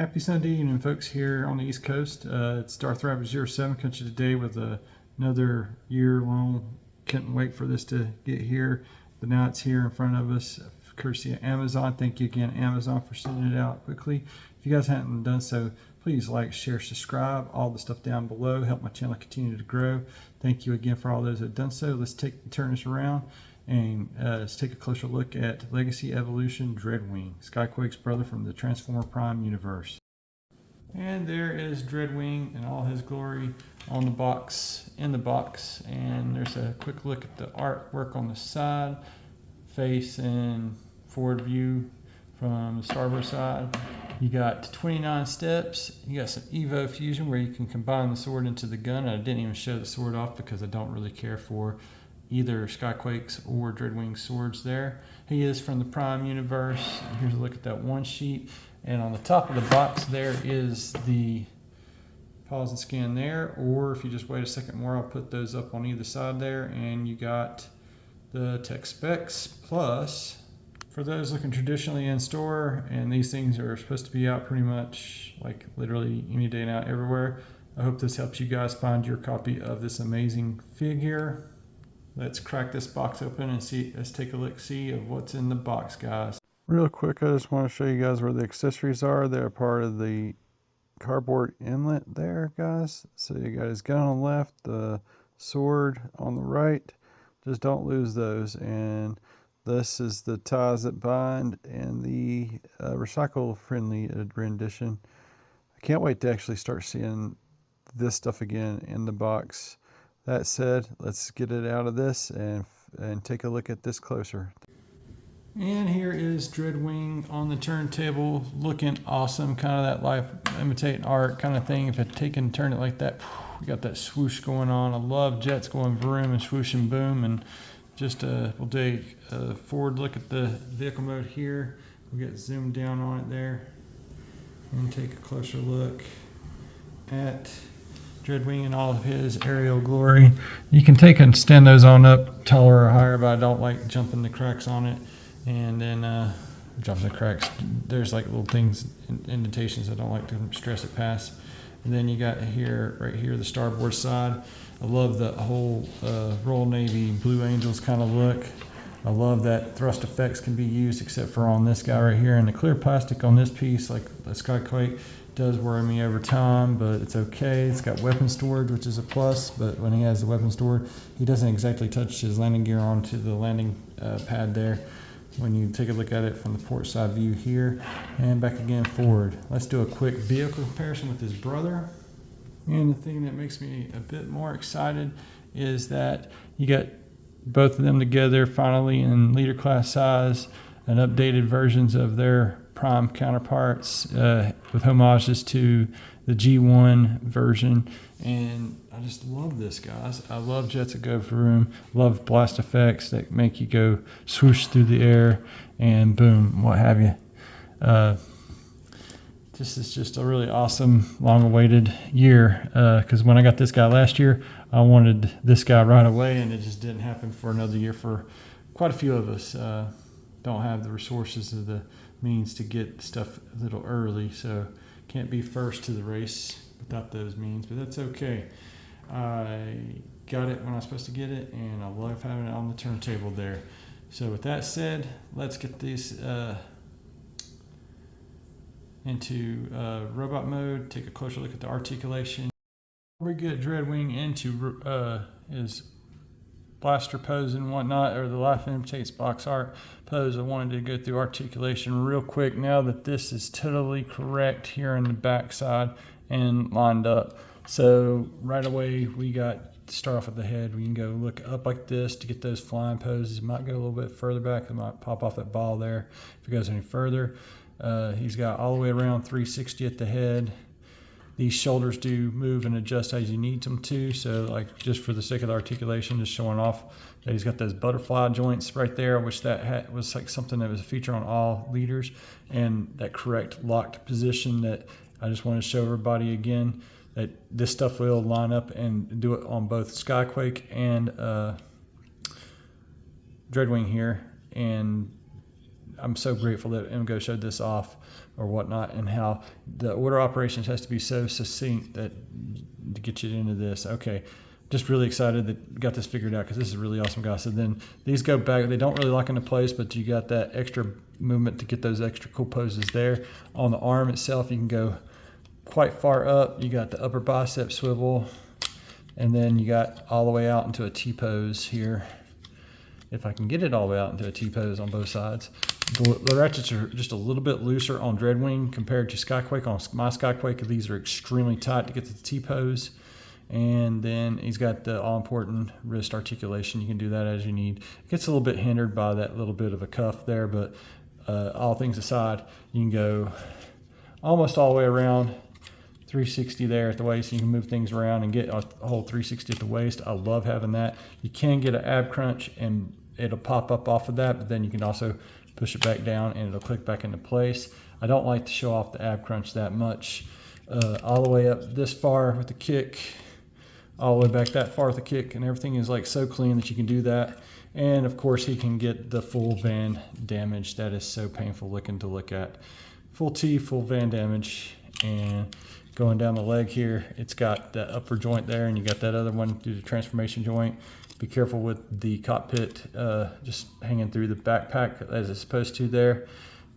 Happy Sunday evening, folks, here on the East Coast. It's Darth Rabbit 07 coming to you today with another year-long. Couldn't wait for this to get here, but now it's here in front of us, courtesy of Amazon. Thank you again, Amazon, for sending it out quickly. If you guys haven't done so, please like, share, subscribe. All the stuff down below help my channel continue to grow. Thank you again for all those that have done so. Let's turn this around and let's take a closer look at Legacy Evolution Dreadwing, Skyquake's brother from the Transformer Prime universe. And there is Dreadwing in all his glory on the box, in the box. And there's a quick look at the artwork on the side, face and forward view from the starboard side. You got 29 steps. You got some Evo fusion where you can combine the sword into the gun. I didn't even show the sword off because I don't really care for either Skyquake's or Dreadwing swords there. He is from the Prime universe. Here's a look at that one sheet. And on the top of the box there is the pause and scan there, or if you just wait a second more, I'll put those up on either side there, and you got the tech specs. Plus, for those looking traditionally in store, and these things are supposed to be out pretty much like literally any day now everywhere, I hope this helps you guys find your copy of this amazing figure. Let's crack this box open and see. Let's take a look-see of what's in the box, guys. Real quick, I just want to show you guys where the accessories are. They're part of the cardboard inlet there, guys. So you got his gun on the left, the sword on the right. Just don't lose those. And this is the ties that bind and the recycle-friendly rendition. I can't wait to actually start seeing this stuff again in the box. That said, let's get it out of this and take a look at this closer. And here is Dreadwing on the turntable, looking awesome, kind of that life imitating art kind of thing. If I take and turn it like that, you got that swoosh going on. I love jets going vroom and swoosh and boom. And just we'll take a forward look at the vehicle mode here. We'll get zoomed down on it there and take a closer look at Dreadwing in all of his aerial glory. You can take and stand those on up taller or higher, but I don't like jumping the cracks on it. And then jumping the cracks, there's like little things, indentations I don't like to stress it past. And then you got here, right here, the starboard side. I love the whole Royal Navy Blue Angels kind of look. I love that thrust effects can be used except for on this guy right here. And the clear plastic on this piece, like the Skyquake, does worry me over time, but it's okay. It's got weapon storage, which is a plus, but when he has the weapon stored, he doesn't exactly touch his landing gear onto the landing pad there. When you take a look at it from the port side view here, and back again forward. Let's do a quick vehicle comparison with his brother. And the thing that makes me a bit more excited is that you got both of them together finally in leader class size and updated versions of their Prime counterparts with homages to the G1 version. And I just love this, guys. I love jets that go vroom, love blast effects that make you go swoosh through the air and boom, what have you. This is just a really awesome, long-awaited year, because when I got this guy last year, I wanted this guy right away, and it just didn't happen for another year for quite a few of us. Don't have the resources or the means to get stuff a little early, so can't be first to the race without those means, but that's okay. I got it when I was supposed to get it, and I love having it on the turntable there. So with that said, let's get these into robot mode, take a closer look at the articulation. Before we get Dreadwing into his blaster pose and whatnot, or the life imitates box art pose, I wanted to go through articulation real quick now that this is totally correct here in the back side and lined up. So right away we got to start off at the head. We can go look up like this to get those flying poses. It might go a little bit further back. It might pop off that ball there if it goes any further. He's got all the way around 360 at the head. These shoulders do move and adjust as you need them to. So like just for the sake of the articulation, just showing off that he's got those butterfly joints right there. I wish that was like something that was a feature on all leaders, and that correct locked position that I just want to show everybody again, that this stuff will line up and do it on both Skyquake and Dreadwing here. And I'm so grateful that MGO showed this off or whatnot, and how the order operations has to be so succinct that to get you into this. Okay, just really excited that got this figured out, because this is really awesome, guys. So then these go back, they don't really lock into place, but you got that extra movement to get those extra cool poses there. On the arm itself, you can go quite far up. You got the upper bicep swivel, and then you got all the way out into a T-pose here. If I can get it all the way out into a T-pose on both sides. The ratchets are just a little bit looser on Dreadwing compared to Skyquake. On my Skyquake, these are extremely tight to get to the T-pose. And then he's got the all-important wrist articulation. You can do that as you need. It gets a little bit hindered by that little bit of a cuff there, but all things aside, you can go almost all the way around, 360 there at the waist. You can move things around and get a whole 360 at the waist. I love having that. You can get an ab crunch and it'll pop up off of that, but then you can also push it back down and it'll click back into place. I don't like to show off the ab crunch that much. All the way up this far with the kick, all the way back that far with the kick, and everything is like so clean that you can do that. And of course he can get the full van damage. That is so painful looking to look at. Full T, full van damage. And going down the leg here, it's got that upper joint there, and you got that other one through the transformation joint. Be careful with the cockpit just hanging through the backpack as it's supposed to there.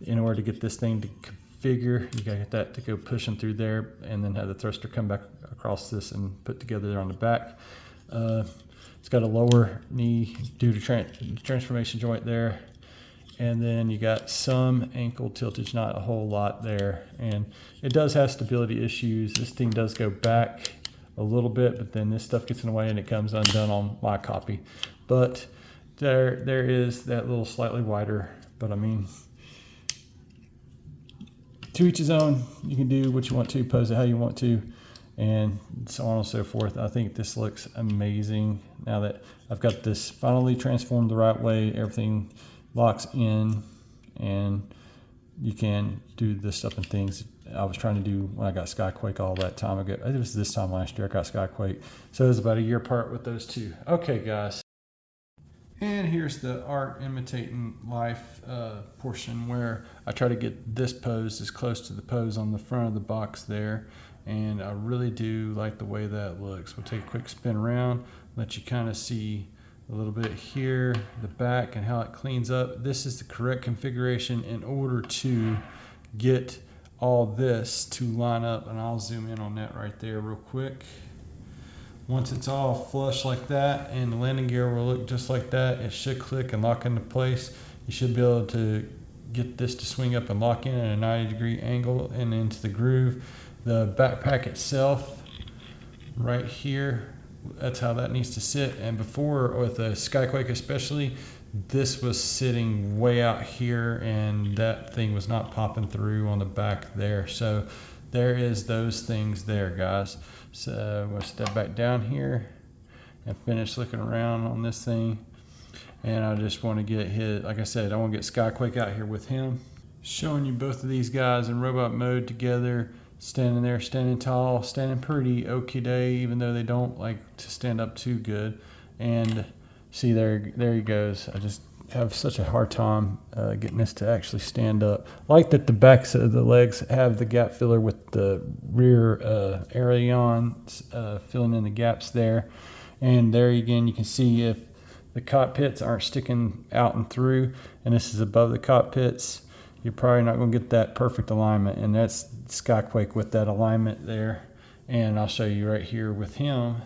In order to get this thing to configure, you gotta get that to go pushing through there, and then have the thruster come back across this and put together there on the back. It's got a lower knee due to transformation joint there. And then you got some ankle tiltage, not a whole lot there. And it does have stability issues. This thing does go back a little bit, but then this stuff gets in the way and it comes undone on my copy. But there is that little slightly wider, but I mean, to each his own. You can do what you want to, pose it how you want to, and so on and so forth. I think this looks amazing now that I've got this finally transformed the right way. Everything locks in, and you can do the stuff and things I was trying to do when I got Skyquake all that time ago. It was this time last year I got Skyquake, so it was about a year apart with those two. Okay, guys, and here's the art imitating life portion, where I try to get this pose as close to the pose on the front of the box there, and I really do like the way that looks. We'll take a quick spin around, let you kind of see a little bit here, the back and how it cleans up. This is the correct configuration in order to get all this to line up, and I'll zoom in on that right there real quick. Once it's all flush like that and the landing gear will look just like that, it should click and lock into place. You should be able to get this to swing up and lock in at a 90-degree angle and into the groove. The backpack itself right here, that's how that needs to sit. And before, with a Skyquake especially, this was sitting way out here and that thing was not popping through on the back there. So there is those things there, guys. So we'll step back down here and finish looking around on this thing. And I just want to get his, like I said, I want to get Skyquake out here with him, showing you both of these guys in robot mode together. Standing there, standing tall, standing pretty okay day, even though they don't like to stand up too good. And see, there he goes. I just have such a hard time getting this to actually stand up. Like that the backs of the legs have the gap filler with the rear ailerons filling in the gaps there. And there again, you can see if the cockpits aren't sticking out and through, and this is above the cockpits, you're probably not going to get that perfect alignment, and that's Skyquake with that alignment there. And I'll show you right here with him,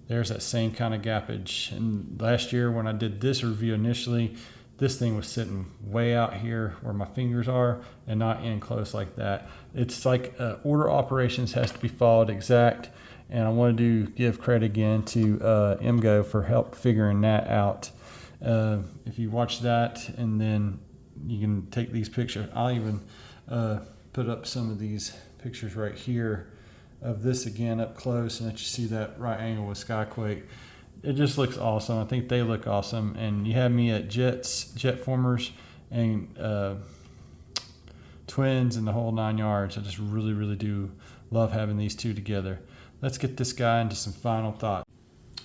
there's that same kind of gappage. And last year when I did this review initially, this thing was sitting way out here where my fingers are and not in close like that. It's like order operations has to be followed exact, and I wanted to give credit again to MGO for help figuring that out. If you watch that, and then you can take these pictures. I'll even put up some of these pictures right here of this again up close, and that you see that right angle with Skyquake. It just looks awesome. I think they look awesome. And you have me at jet formers, and twins, and the whole 9 yards. I just really, really do love having these two together. Let's get this guy into some final thoughts.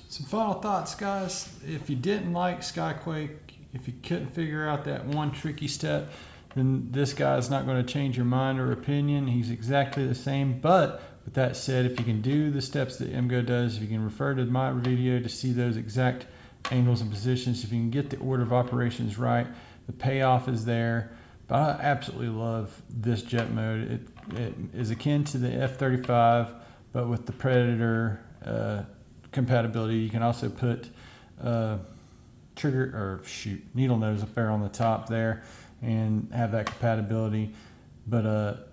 Some final thoughts, guys. If you didn't like Skyquake, if you couldn't figure out that one tricky step, then this guy is not going to change your mind or opinion. He's exactly the same. But with that said, if you can do the steps that MGO does, if you can refer to my video to see those exact angles and positions, if you can get the order of operations right, the payoff is there. But I absolutely love this jet mode. It is akin to the F-35, but with the Predator compatibility. You can also put needle nose up there on the top there and have that compatibility. But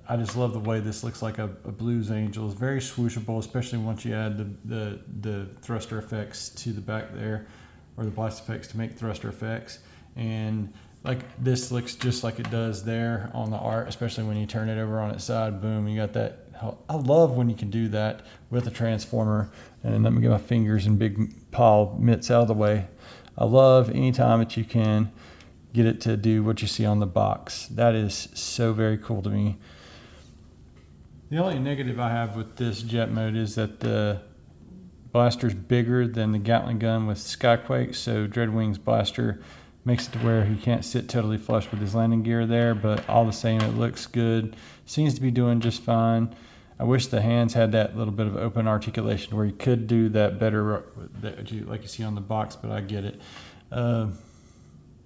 I just love the way this looks like a Blues Angel. It's very swooshable, especially once you add the thruster effects to the back there, or the blast effects to make thruster effects. And like this looks just like it does there on the art, especially when you turn it over on its side. Boom, you got that. I love when you can do that with a transformer. And let me get my fingers and big paw mitts out of the way. I love anytime that you can get it to do what you see on the box. That is so very cool to me. The only negative I have with this jet mode is that the blaster's bigger than the Gatling gun with Skyquake, so Dreadwing's blaster makes it to where he can't sit totally flush with his landing gear there, but all the same, it looks good. Seems to be doing just fine. I wish the hands had that little bit of open articulation where you could do that better, like you see on the box, but I get it.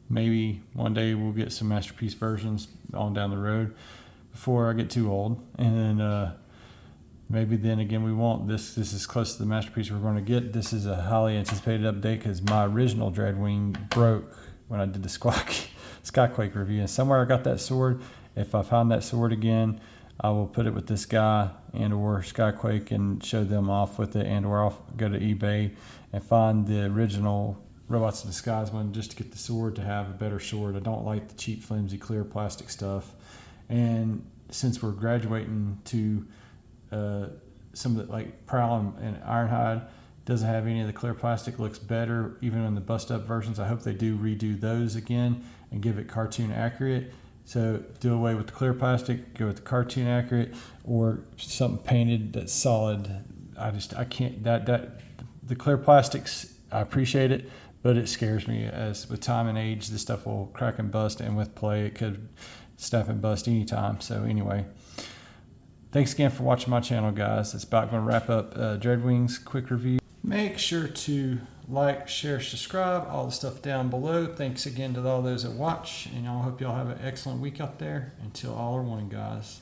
Maybe one day we'll get some Masterpiece versions on down the road before I get too old. And then maybe then again we won't. This is close to the Masterpiece we're going to get. This is a highly anticipated update because my original Dreadwing broke when I did the Skyquake review. And somewhere I got that sword. If I find that sword again, I will put it with this guy and or Skyquake and show them off with it, and or I'll go to eBay and find the original Robots in Disguise one just to get the sword, to have a better sword. I don't like the cheap, flimsy, clear plastic stuff. And since we're graduating to some of the, like Prowl and Ironhide doesn't have any of the clear plastic, looks better even in the bust up versions. I hope they do redo those again and give it cartoon accurate. So do away with the clear plastic, go with the cartoon accurate, or something painted that's solid. I can't, the clear plastics, I appreciate it, but it scares me. As with time and age, this stuff will crack and bust, and with play, it could snap and bust anytime. So anyway, thanks again for watching my channel, guys. It's about going to wrap up Dreadwing's quick review. Make sure to like, share, subscribe, all the stuff down below. Thanks again to all those that watch, and I hope y'all have an excellent week out there. Until all are one, guys.